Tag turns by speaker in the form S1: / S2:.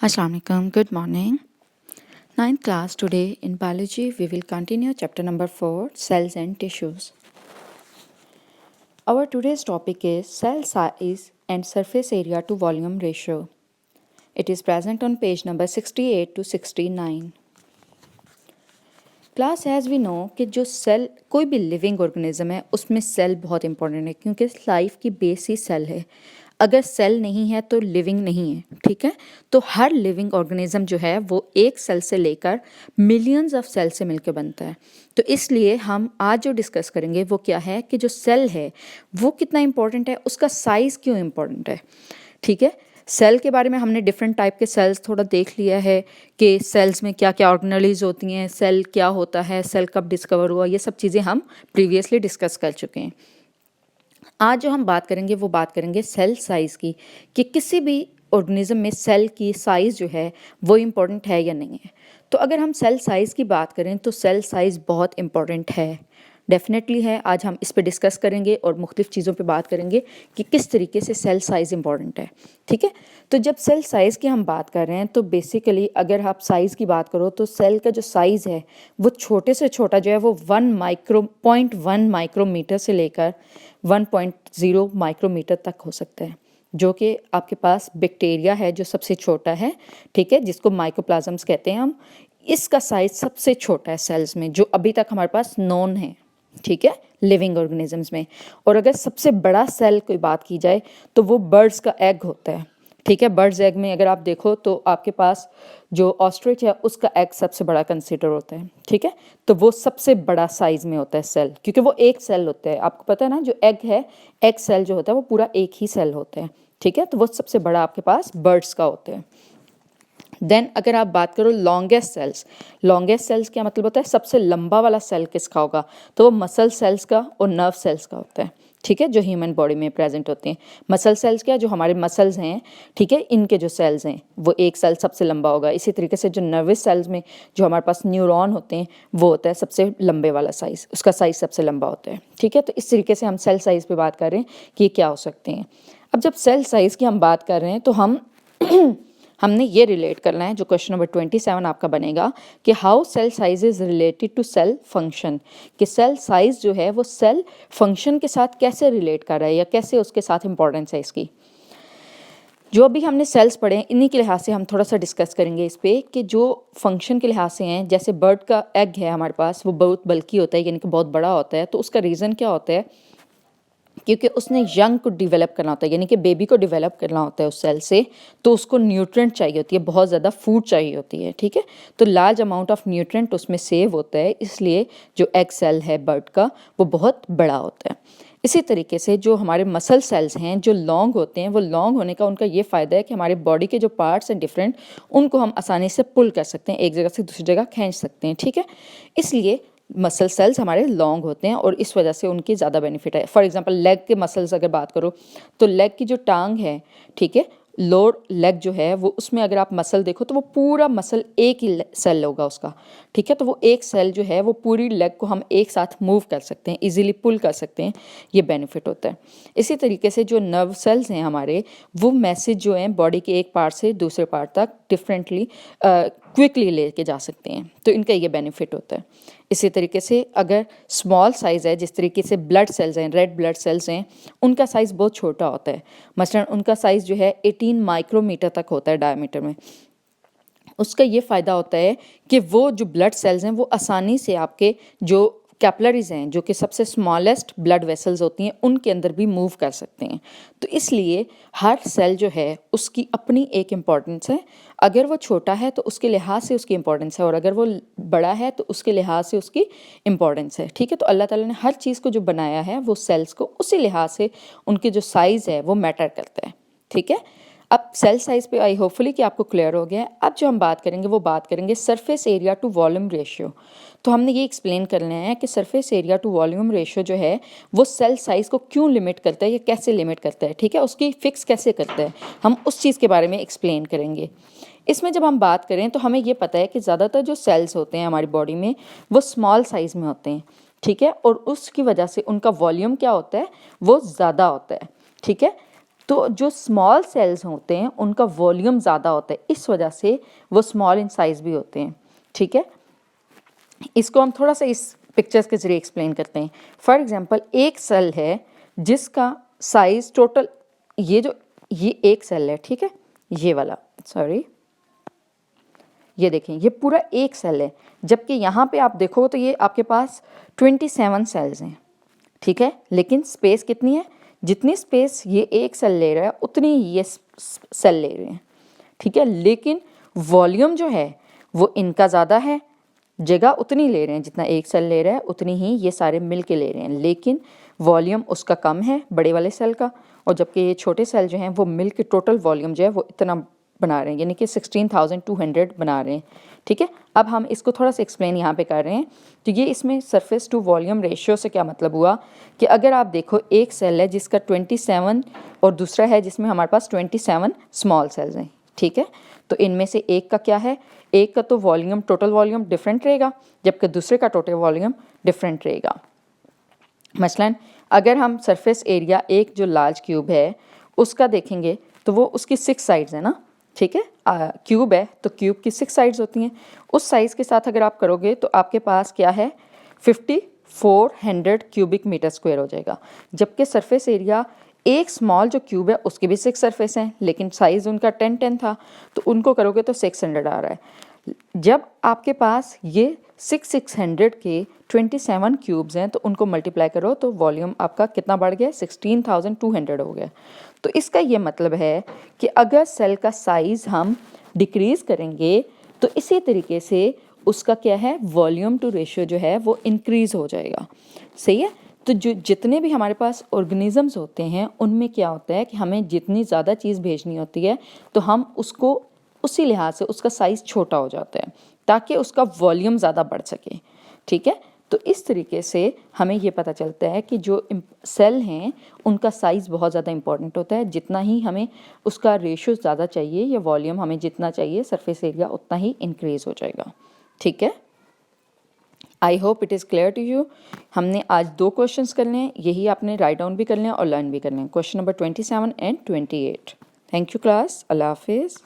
S1: Assalamualaikum. Good morning. Ninth class. Today in biology we will continue chapter number 4, cells and tissues. Our today's topic is cell size and surface area to volume ratio. It is present on page number 68 to 69. Class as we know कि जो cell कोई भी living organism है उसमें cell बहुत important है क्योंकि life की बेस ही सेल है. अगर सेल नहीं है तो लिविंग नहीं है. ठीक है, तो हर लिविंग ऑर्गेनिज्म जो है वो एक सेल से लेकर मिलियंस ऑफ सेल से मिलकर बनता है. तो इसलिए हम आज जो डिस्कस करेंगे वो क्या है कि जो सेल है वो कितना इंपॉर्टेंट है, उसका साइज़ क्यों इंपॉर्टेंट है. ठीक है, सेल के बारे में हमने डिफरेंट टाइप के सेल्स थोड़ा देख लिया है कि सेल्स में क्या क्या ऑर्गेनेलीज होती हैं, सेल क्या होता है, सेल कब डिस्कवर हुआ, ये सब चीज़ें हम प्रीवियसली डिस्कस कर चुके हैं. आज जो हम बात करेंगे वो बात करेंगे सेल साइज़ की कि किसी भी ऑर्गेनिज्म में सेल की साइज़ जो है वो इम्पॉर्टेंट है या नहीं है. तो अगर हम सेल साइज़ की बात करें तो सेल साइज़ बहुत इम्पॉर्टेंट है, डेफिनेटली है. आज हम इस पे डिस्कस करेंगे और मुख्तलिफ़ चीज़ों पे बात करेंगे कि किस तरीके से सेल साइज़ इंपॉर्टेंट है. ठीक है, तो जब सेल साइज़ की हम बात कर रहे हैं तो बेसिकली अगर आप साइज़ की बात करो तो सेल का जो साइज़ है वो छोटे से छोटा जो है वो 1 माइक्रोमीटर से लेकर 1.0 माइक्रोमीटर तक हो सकता है, जो कि आपके पास बैक्टीरिया है जो सबसे छोटा है. ठीक है, जिसको माइकोप्लाज्म्स कहते हैं हम. इसका साइज़ सबसे छोटा है सेल्स में जो अभी तक हमारे पास नोन है. ठीक है, लिविंग ऑर्गेनिजम्स में. और अगर सबसे बड़ा सेल कोई बात की जाए तो वो बर्ड्स का एग होता है. ठीक है, बर्ड्स एग में अगर आप देखो तो आपके पास जो ऑस्ट्रिच है उसका एग सबसे बड़ा कंसीडर होता है. ठीक है, तो वो सबसे बड़ा साइज़ में होता है सेल, क्योंकि वो एक सेल होता है. आपको पता है ना, जो एग है, एग सेल जो होता है वो पूरा एक ही सेल होता है. ठीक है, तो वो सबसे बड़ा आपके पास बर्ड्स का होता है. देन अगर आप बात करो लॉन्गेस्ट सेल्स क्या मतलब होता है, सबसे लंबा वाला सेल किसका होगा, तो वो मसल सेल्स का और नर्व सेल्स का होता है. ठीक है, जो ह्यूमन बॉडी में प्रेजेंट होते हैं. मसल सेल्स क्या, जो हमारे मसल्स हैं. ठीक है, इनके जो सेल्स हैं वो एक सेल सबसे लंबा होगा. इसी तरीके से जो नर्वस सेल्स में जो हमारे पास न्यूरॉन होते हैं वो होता है सबसे लंबे वाला साइज़, उसका साइज़ सबसे लंबा होता है. ठीक है, तो इस तरीके से हम सेल साइज़ पे बात कर रहे हैं कि ये क्या हो सकते हैं. अब जब सेल साइज़ की हम बात कर रहे हैं तो हमने ये रिलेट करना है, जो क्वेश्चन नंबर 27 आपका बनेगा कि how cell size is related to cell function, कि सेल साइज जो है वो सेल फंक्शन के साथ कैसे रिलेट कर रहा है या कैसे उसके साथ इंपॉर्टेंस है इसकी. जो अभी हमने सेल्स पढ़े हैं इन्हीं के लिहाज से हम थोड़ा सा डिस्कस करेंगे इस पर कि जो फंक्शन के लिहाज से हैं. जैसे बर्ड का एग है हमारे पास, वो बहुत बल्की होता है, यानी कि बहुत बड़ा होता है. तो उसका रीज़न क्या होता है, क्योंकि उसने यंग को डेवलप करना होता है, यानी कि बेबी को डेवलप करना होता है उस सेल से. तो उसको न्यूट्रिएंट चाहिए होती है, बहुत ज़्यादा फूड चाहिए होती है. ठीक है, तो लार्ज अमाउंट ऑफ न्यूट्रिएंट उसमें सेव होता है, इसलिए जो एग सेल है बर्ड का वो बहुत बड़ा होता है. इसी तरीके से जो हमारे मसल सेल्स हैं जो लॉन्ग होते हैं, वो लॉन्ग होने का उनका ये फ़ायदा है कि हमारे बॉडी के जो पार्ट्स हैं डिफरेंट, उनको हम आसानी से पुल कर सकते हैं, एक जगह से दूसरी जगह खींच सकते हैं. ठीक है, इसलिए मसल सेल्स हमारे लॉन्ग होते हैं और इस वजह से उनकी ज़्यादा बेनिफिट है. फॉर एग्जांपल लेग के मसल्स अगर बात करो तो लेग की जो टांग है, ठीक है, लोअर लेग जो है वो, उसमें अगर आप मसल देखो तो वो पूरा मसल एक ही सेल होगा उसका. ठीक है, तो वो एक सेल जो है वो पूरी लेग को हम एक साथ मूव कर सकते हैं, इजीली पुल कर सकते हैं, ये बेनिफिट होता है. इसी तरीके से जो नर्व सेल्स हैं हमारे, वो मैसेज जो हैं बॉडी के एक पार्ट से दूसरे पार्ट तक डिफरेंटली क्विकली लेके जा सकते हैं, तो इनका ये बेनिफिट होता है. इसी तरीके से अगर स्मॉल साइज़ है, जिस तरीके से ब्लड सेल्स हैं, रेड ब्लड सेल्स हैं, उनका साइज़ बहुत छोटा होता है. मसलन उनका साइज़ जो है 18 माइक्रोमीटर तक होता है डायमीटर में. उसका ये फ़ायदा होता है कि वो जो ब्लड सेल्स हैं वो आसानी से आपके जो कैपिलरीज हैं, जो कि सबसे स्मॉलेस्ट ब्लड वेसल्स होती हैं, उनके अंदर भी मूव कर सकते हैं. तो इसलिए हर सेल जो है उसकी अपनी एक इम्पॉर्टेंस है. अगर वो छोटा है तो उसके लिहाज से उसकी इम्पॉर्टेंस है, और अगर वो बड़ा है तो उसके लिहाज से उसकी इम्पॉर्टेंस है. ठीक है, तो अल्लाह ताला ने हर चीज़ को जो बनाया है वो सेल्स को उसी लिहाज से उनके जो साइज़ है वो मैटर करता है. ठीक है, अब सेल साइज़ पे आई होपफुली कि आपको क्लियर हो गया है. अब जो हम बात करेंगे वो बात करेंगे surface area to volume ratio. तो हमने ये एक्सप्लेन करना है कि surface area to volume ratio जो है वो सेल साइज़ को क्यों लिमिट करता है या कैसे लिमिट करता है. ठीक है, उसकी फिक्स कैसे करता है, हम उस चीज़ के बारे में एक्सप्लेन करेंगे. इसमें जब हम बात करें तो हमें ये पता है कि ज़्यादातर जो सेल्स होते हैं हमारी बॉडी में वो स्मॉल साइज़ में होते हैं. ठीक है, और उसकी वजह से उनका वॉल्यूम क्या होता है, वो ज़्यादा होता है. ठीक है, तो जो स्मॉल सेल्स होते हैं उनका वॉल्यूम ज़्यादा होता है, इस वजह से वो स्मॉल इन साइज़ भी होते हैं, ठीक है। इसको हम थोड़ा सा इस पिक्चर्स के ज़रिए एक्सप्लेन करते हैं। फॉर एग्जांपल एक सेल है जिसका साइज़ टोटल, ये एक सेल है, ठीक है, ये वाला, सॉरी, ये देखें, ये पूरा एक सेल है, जबकि यहाँ पे आप देखो तो ये आपके पास 27 सेल्स हैं, ठीक है। लेकिन स्पेस कितनी है, जितनी स्पेस ये एक सेल ले रहा है उतनी ही ये सेल ले रहे हैं, ठीक है। लेकिन वॉल्यूम जो है वो इनका ज़्यादा है, जगह उतनी ले रहे हैं जितना एक सेल ले रहा है, उतनी ही ये सारे मिल के ले रहे हैं, लेकिन वॉल्यूम उसका कम है बड़े वाले सेल का, और जबकि ये छोटे सेल जो हैं वो मिल के टोटल वॉल्यूम जो है वो इतना बना रहे हैं, यानी कि 16,200 बना रहे हैं, ठीक है। अब हम इसको थोड़ा सा एक्सप्लेन यहाँ पे कर रहे हैं। तो ये इसमें सरफेस टू वॉल्यूम रेशियो से क्या मतलब हुआ कि अगर आप देखो एक सेल है जिसका 27 और दूसरा है जिसमें हमारे पास 27 स्मॉल सेल्स हैं, ठीक है। तो इनमें से एक का क्या है, एक का तो वॉल्यूम, टोटल वॉल्यूम डिफरेंट रहेगा, जबकि दूसरे का टोटल वॉल्यूम डिफरेंट रहेगा। मसलन अगर हम सरफेस एरिया एक जो लार्ज क्यूब है उसका देखेंगे तो वो उसकी 6 साइड्स है ना, ठीक है। क्यूब है तो क्यूब की 6 साइड्स होती हैं, उस साइज़ के साथ अगर आप करोगे तो आपके पास क्या है 5400 क्यूबिक मीटर स्क्वायर हो जाएगा। जबकि सरफेस एरिया एक स्मॉल जो क्यूब है उसके भी 6 सरफेस हैं, लेकिन साइज़ उनका 10 था, तो उनको करोगे तो 600 आ रहा है। जब आपके पास ये 600 के 27 क्यूब्स हैं तो उनको मल्टीप्लाई करो तो वॉल्यूम आपका कितना बढ़ गया, 16,200 हो गया। तो इसका ये मतलब है कि अगर सेल का साइज़ हम डिक्रीज़ करेंगे तो इसी तरीके से उसका क्या है, वॉल्यूम टू रेशियो जो है वो इंक्रीज़ हो जाएगा, सही है। तो जो जितने भी हमारे पास ऑर्गेनिजम्स होते हैं उनमें क्या होता है कि हमें जितनी ज़्यादा चीज़ भेजनी होती है तो हम उसको उसी लिहाज से उसका साइज़ छोटा हो जाता है ताकि उसका वॉल्यूम ज़्यादा बढ़ सके, ठीक है। तो इस तरीके से हमें ये पता चलता है कि जो सेल हैं उनका साइज़ बहुत ज़्यादा इंपॉर्टेंट होता है, जितना ही हमें उसका रेशियो ज़्यादा चाहिए या वॉल्यूम हमें जितना चाहिए सरफेस एरिया उतना ही इंक्रीज़ हो जाएगा, ठीक है। I hope it is clear to you. हमने आज 2 क्वेश्चंस करने हैं, यही आपने राइट डाउन भी करने हैं और लर्न भी करने हैं, question number 27 and 28। Thank you class, Allah हाफिज़।